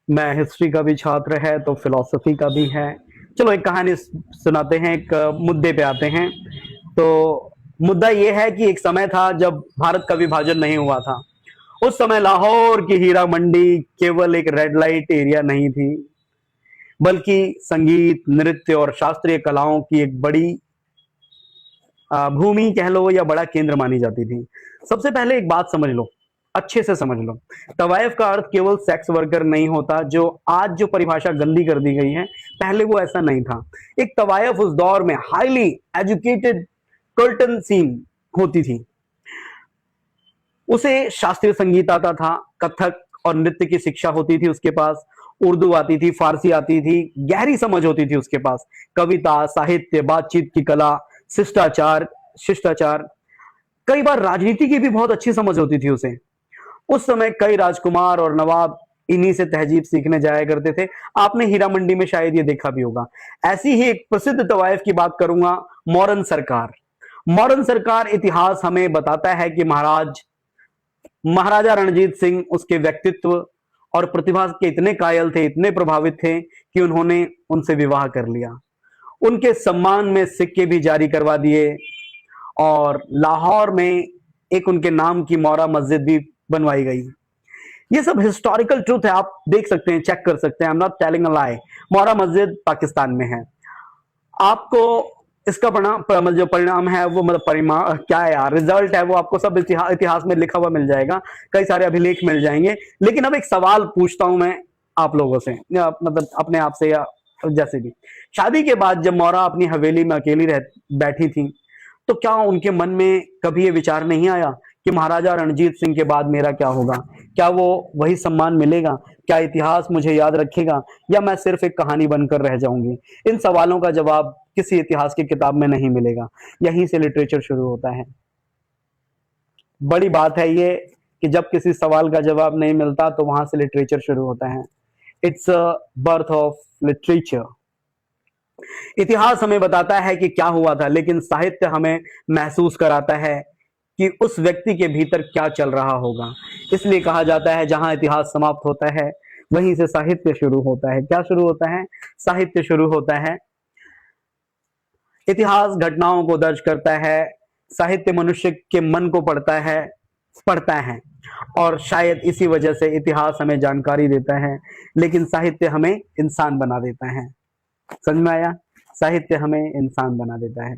मैं हिस्ट्री का भी छात्र है तो फिलॉसफी का भी है। चलो एक कहानी सुनाते हैं, एक मुद्दे पे आते हैं। तो मुद्दा ये है कि एक समय था जब भारत का विभाजन नहीं हुआ था। उस समय लाहौर की हीरा मंडी केवल एक रेड लाइट एरिया नहीं थी, बल्कि संगीत, नृत्य और शास्त्रीय कलाओं की एक बड़ी भूमि कह लो या बड़ा केंद्र मानी जाती थी। सबसे पहले एक बात समझ लो, अच्छे से समझ लो। तवायफ का अर्थ केवल सेक्स वर्कर नहीं होता, जो आज जो परिभाषा गंदी कर दी गई है, पहले वो ऐसा नहीं था। एक तवायफ उस दौर में हाईली एजुकेटेड कर्टन सीन होती थी। उसे शास्त्रीय संगीत आता था, कथक और नृत्य की शिक्षा होती थी उसके पास, उर्दू आती थी, फारसी आती थी, गहरी समझ होती थी उसके पास, कविता, साहित्य, बातचीत की कला, शिष्टाचार शिष्टाचार कई बार राजनीति की भी बहुत अच्छी समझ होती थी उसे। उस समय कई राजकुमार और नवाब इन्हीं से तहजीब सीखने जाया करते थे। आपने हीरा मंडी में शायद ये देखा भी होगा। ऐसी ही एक प्रसिद्ध तवायफ की बात करूंगा, मौरन सरकार। मौरन सरकार इतिहास हमें बताता है कि महाराजा रणजीत सिंह उसके व्यक्तित्व और प्रतिभा के इतने कायल थे, इतने प्रभावित थे कि उन्होंने उनसे विवाह कर लिया। उनके सम्मान में सिक्के भी जारी करवा दिए और लाहौर में एक उनके नाम की मौरा मस्जिद भी बनवाई गई। ये सब हिस्टोरिकल ट्रूथ है, आप देख सकते हैं, चेक कर सकते हैं। I am not telling a lie. मौरा मस्जिद पाकिस्तान में है। आपको इसका परिणाम जो परिणाम है वो मतलब परिणाम क्या है यार, रिजल्ट है वो आपको सब इतिहास में लिखा हुआ मिल जाएगा, कई सारे अभिलेख मिल जाएंगे। लेकिन अब एक सवाल पूछता हूं मैं आप लोगों से, या मतलब अपने आप से, या जैसे भी। शादी के बाद जब मौरा अपनी हवेली में अकेली रह बैठी थी, तो क्या उनके मन में कभी ये विचार नहीं आया कि महाराजा रणजीत सिंह के बाद मेरा क्या होगा? क्या वो वही सम्मान मिलेगा? क्या इतिहास मुझे याद रखेगा, या मैं सिर्फ एक कहानी बनकर रह जाऊंगी? इन सवालों का जवाब किसी इतिहास की किताब में नहीं मिलेगा। यहीं से लिटरेचर शुरू होता है। बड़ी बात है ये कि जब किसी सवाल का जवाब नहीं मिलता तो वहां से लिटरेचर शुरू होता है। It's a birth of literature. इतिहास हमें बताता है कि क्या हुआ था, लेकिन साहित्य हमें महसूस कराता है कि उस व्यक्ति के भीतर क्या चल रहा होगा। इसलिए कहा जाता है जहां इतिहास समाप्त होता है वहीं से साहित्य शुरू होता है। क्या शुरू होता है? साहित्य शुरू होता है। इतिहास घटनाओं को दर्ज करता है, साहित्य मनुष्य के मन को पढ़ता है। और शायद इसी वजह से इतिहास हमें जानकारी देता है, लेकिन साहित्य हमें इंसान बना देता है। समझ में आया? साहित्य हमें इंसान बना देता है।